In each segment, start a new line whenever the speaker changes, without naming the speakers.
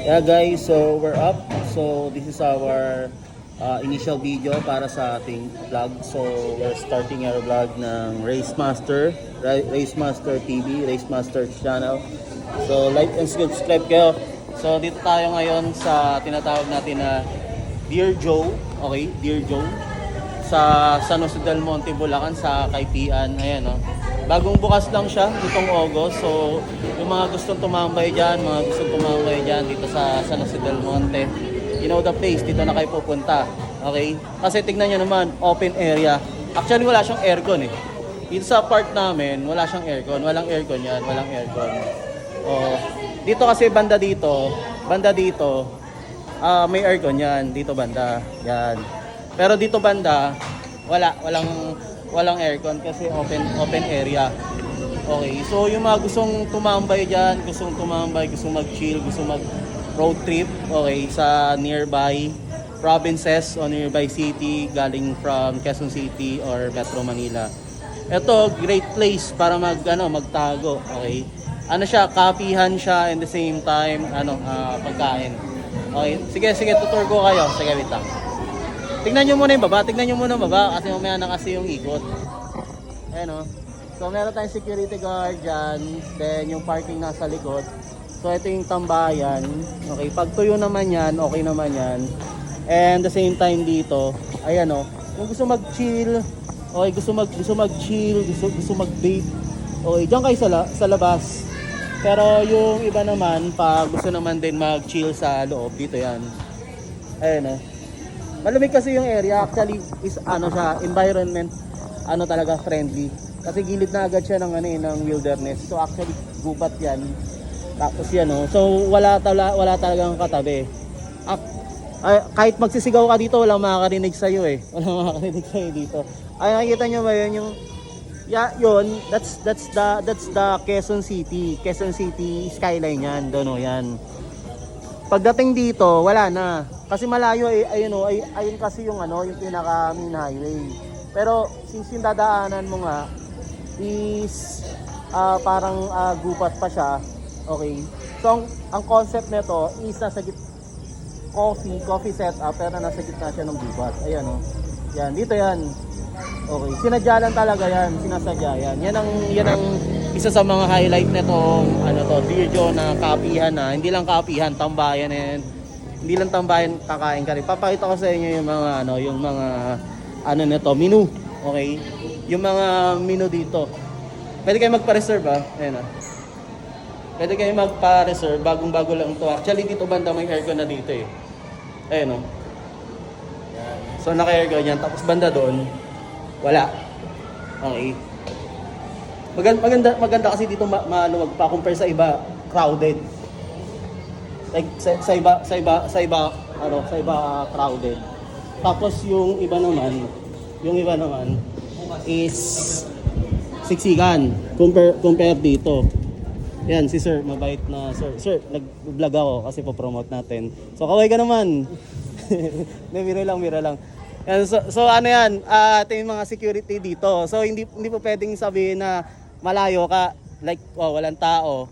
Yeah guys, so we're up. So this is our initial video para sa ating vlog. So we're starting our vlog ng Race Master TV, Race Master channel. So like and subscribe kayo. So dito tayo ngayon sa tinatawag natin na Dear Joe. Okay, Dear Joe. Sa San Jose del Monte, Bulacan, sa Kaipian. Ayan o. Bagong bukas lang siya itong August. So yung mga gustong tumambay dyan, dito sa San Jose del Monte, you know the place, dito na kayo pupunta. Okay? Kasi tignan nyo naman, open area. Actually wala siyang aircon eh. Dito sa part namin, wala siyang aircon. Walang aircon yan, walang aircon. Oh, dito kasi banda dito, may aircon yan. Dito banda, yan. Pero dito banda, walang aircon kasi open area. Okay, so yung mga gustong tumambay diyan, gustong mag-chill, gustong mag-road trip, okay, sa nearby provinces o nearby city galing from Quezon City or Metro Manila. Ito, great place para magtago, okay? Ano siya, kapihan siya and the same time pagkain. Okay, sige tutur ko kayo. Sige, wait lang. Tingnan nyo muna yung baba, kasi mamaya na kasi yung ikot. Ayan o. So meron tayong security guard dyan, then yung parking nasa likod. So ito yung tambayan. Okay, pag tuyo naman yan, okay naman yan. And the same time dito, ayan o. Kung gusto mag-chill, okay, gusto mag-chill, gusto mag-vape, okay, dyan kayo sa labas. Pero yung iba naman, pag gusto naman din mag-chill sa loob, dito yan. Ayan o. Malamig kasi yung area, actually is siya, environment talaga friendly. Kasi gilid na agad siya ng wilderness. So actually gubat 'yan. Tapos yan so wala talagang katabi. Kahit magsisigaw ka dito, walang makakarinig sa iyo eh. Walang makakarinig sa iyo dito. Ay nakikita niyo ba 'yun yung yun, that's the Quezon City skyline yan, doon yan. Pagdating dito, wala na. Kasi malayo ayun kasi yung pinaka main highway. Pero since yung dadaanan mo nga is parang gupat pa siya. Okay. So ang concept nito is nasa coffee setup pero nasa gitna siya ng gubat. Ayan Yan, dito yan. Okay, sinadya lang talaga yan, sinasadya yan. Yan ang isa sa mga highlight nitong Dear Joe na kapihan na. Hindi lang kapihan, tambayan and hindi lang tambayan, kakain ka rin. Papakita ko sa inyo yung mga nito, menu. Okay? Yung mga menu dito. Pwede kayo magpa-reserve Ayan Pwede kayo magpa-reserve, bagong-bago lang to. Actually dito banda may aircon na dito eh. Ayan Yan. So naka-aircon yan, tapos banda doon wala. Okay. Maganda kasi dito maluwag pa compare sa iba, crowded. Like sa iba crowded. Tapos yung iba naman is siksikan compare dito. Yan si Sir, mabait na Sir. Sir, nag-vlog ako kasi po-promote natin. So kaway ka naman. Biro lang. So yan, ito yung mga security dito. So hindi po pwedeng sabihin na malayo ka, like walang tao,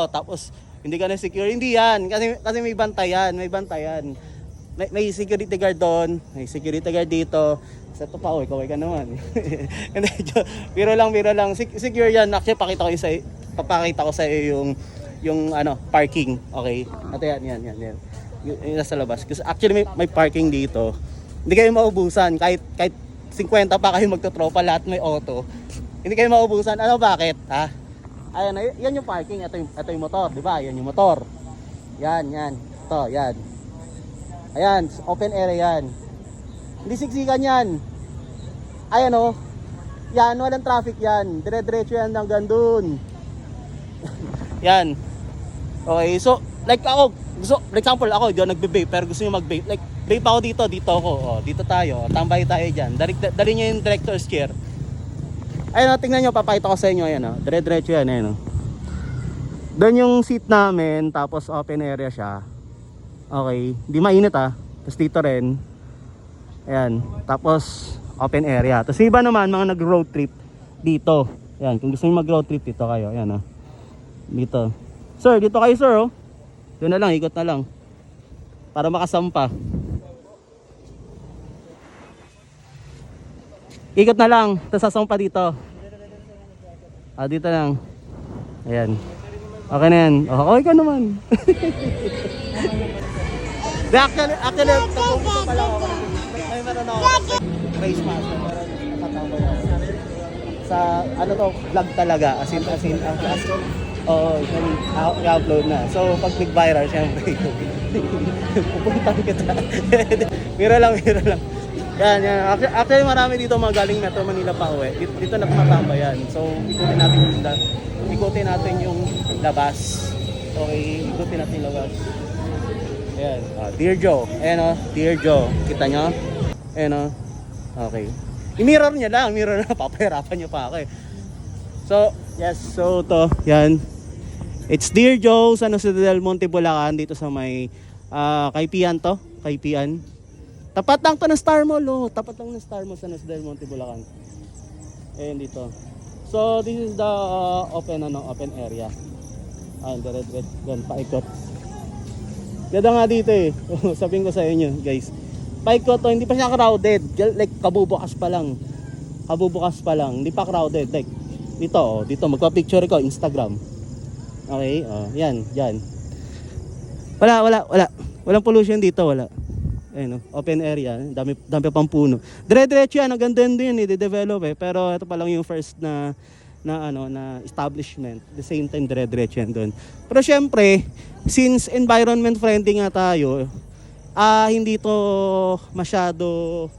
tapos hindi ka na secure. Hindi yan, kasi may bantayan. May security guard doon, may security guard dito. Sa ito pa, kaway ka naman. Biro lang, secure yan. Actually, papakita ko sa iyo yung parking, okay? At yan. Yung nasa labas. Kasi actually may parking dito. Hindi kayo maubusan kahit 50 pa kayo magtotropa, lahat may auto. Hindi kayo maubusan. Bakit? Ayan, yan yung parking. Ito yung motor, di ba? Yan yung motor. Yan. Ito, yan. Ayan, open area yan. Hindi siksikan yan. Ayan yan, walang traffic yan. Dire-diretso yan hanggang dun. Yan. Okay, so like ako, for example ako, hindi ako nagbe-vape pero gusto niyo mag-vape. Like vape ako dito ako. Dito tayo. Tambay tayo diyan. Dali niyo yung director's chair. Ayun tingnan niyo, papakita ko sa inyo Dire-diretso yan, Doon yung seat namin, tapos open area siya. Okay, hindi mainit Tapos dito rin. Ayan, tapos open area. Tapos iba naman mga nag-road trip dito. Ayan, kung gusto niyo mag-road trip dito kayo, ayan Dito. Sir, dito kayo sir Doon na lang, ikot na lang. Para makasampa. Ikot na lang, tapos sasampa dito. Dito lang. Ayan. Okay na yan. Okay ka naman. Actually, tapos ko pala ako. May meron ako. Face mask. Nakatambay ako. Sa, ano to, vlog talaga. As in, oo, i-upload na. So, pag nag-viral, syempre, pupunta kita. Mira lang. Yan. Actually, marami dito mga galing Metro Manila pa uwi. Dito na tumatambayan. So, ikutin natin yung labas. Okay, ikutin natin yung labas. Ayan. Dear Joe. Ayan o, Dear Joe. Kita nyo? Ayan o. Okay. I-mirror niya lang. Papahirapan niyo pa ako eh. So, yes. So, to. Yan. It's Dear Joe sa San Jose del Monte, Bulacan. Dito sa may Kaipian to. Kaipian. Tapat lang to ng Star Mall. Oh. Tapat lang ng Star Mall sa San Jose del Monte, Bulacan. Ayan dito. So, this is the open area. Ayan, red. Doon, paikot. Ganda nga dito eh. Sabihin ko sa inyo, guys. Paikot to, hindi pa siya crowded. Like, kabubukas pa lang. Hindi pa crowded. Like, dito, magpa-picture ko, Instagram. Okay, yan. Wala. Walang pollution dito, wala. Ayun, open area, dami pang puno. Dire-diretso yan, ang ganda din i-develop eh. Pero ito pa lang yung first na establishment. The same time dire-diretso yan doon. Pero syempre, since environment friendly nga tayo, hindi to masyado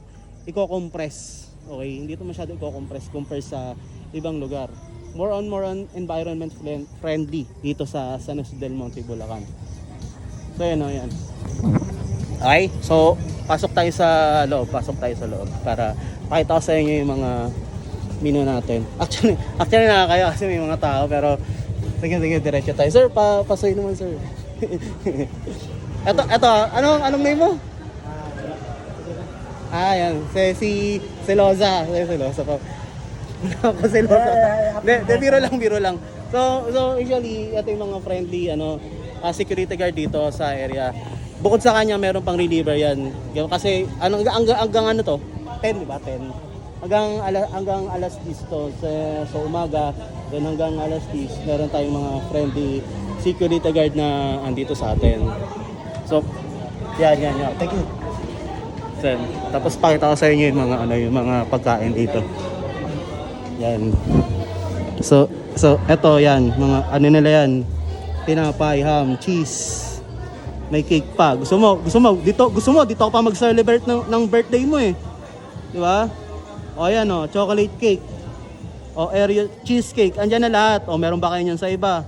i-compress. Okay, hindi to masyado i-compress compare sa ibang lugar. More on environment friendly dito sa San Jose del Monte, Bulacan. So yan. Okay, so pasok tayo sa loob para pakita ko sa inyo yung mga menu natin. Actually nakakaya kasi may mga tao, pero sige diretso tayo. Sir, pasoy naman sir. Ito, anong name mo? Yan, si Loza pa. Ako si Loza. Biro lang. So usually ito yung mga friendly security guard dito sa area. Bukod sa kanya, meron pang reliever yan. Kasi hanggang ano to? 10, di ba? 10. Hanggang alas 10 to sa umaga. Then hanggang alas 10, meron tayong mga friendly security guard na andito sa atin. So, yan. Thank you. Tapos pakita ko sa inyo yung mga pagkain dito. Yan. So eto yan, mga nila yan. Tinapay, ham, cheese. May cake pa. Gusto mo dito ako pa mag-celebrate ng birthday mo eh. Di ba? O ayan chocolate cake. O Oreo cheesecake. Andiyan na lahat. O meron ba kayo niyan sa iba?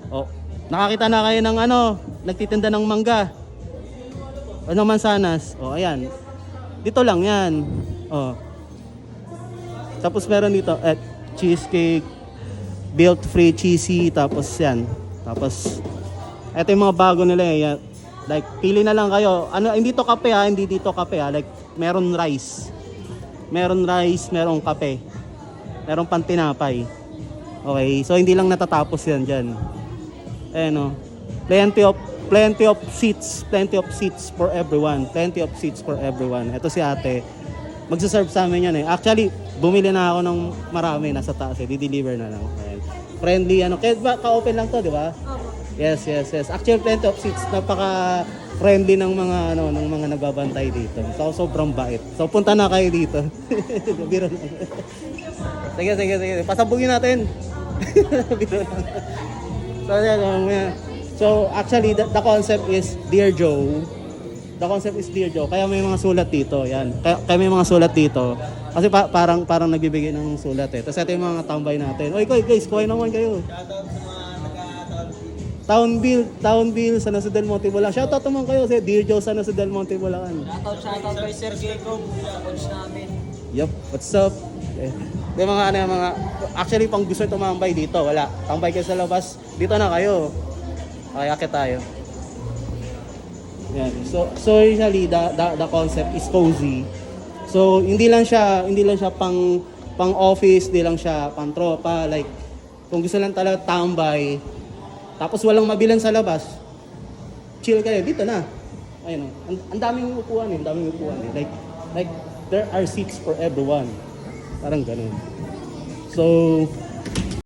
O nakakita na kayo ng nagtitinda ng mangga. O ng mansanas. O ayan. Dito lang yan. O. Tapos meron dito cheesecake, built free cheesy, tapos yan. Tapos ito yung mga bago nila eh. Like, pili na lang kayo. Hindi dito kape. Like, meron rice, merong kape, meron pang tinapay. Okay, so hindi lang natatapos yan dyan. Plenty of seats for everyone. Ito si ate, magsaserve sa amin yan eh. Actually, bumili na ako ng marami, nasa taas eh. Di-deliver na lang. Ayan. Friendly, kaya ka-open lang to, di ba? Yes. Actually, plenty of seats. Napaka-friendly ng mga nagbabantay dito. So, sobrang bait. So, punta na kayo dito. Biro lang. Sige. Pasabugin natin. Biro lang. So, actually, the concept is Dear Joe. Kaya may mga sulat dito. Yan. Kaya may mga sulat dito. Kasi parang nagbibigay ng sulat eh. Tapos ito yung mga tambay natin. Oy, guys, kuhay naman kayo. Town Bill, San Jose del Monte, Bulacan. Shoutout naman kayo sa Dear Joe, San Jose del Monte, Bulacan.
Shoutout kay Sir Jacob, coach namin.
Yup, what's up? Yung mga actually pang gusto tumambay dito, wala. Tambay kayo sa labas, dito na kayo. Okay, akit tayo. Yan. So usually the concept is cozy. So hindi lang siya pang office, hindi lang siya pang tropa, like kung gusto lang talaga tambay. Tapos walang mabilan sa labas.
chill kayo, dito na. Ayun, ang daming upuan eh, ang daming upuan eh. Like there are seats for everyone. Parang ganun. So,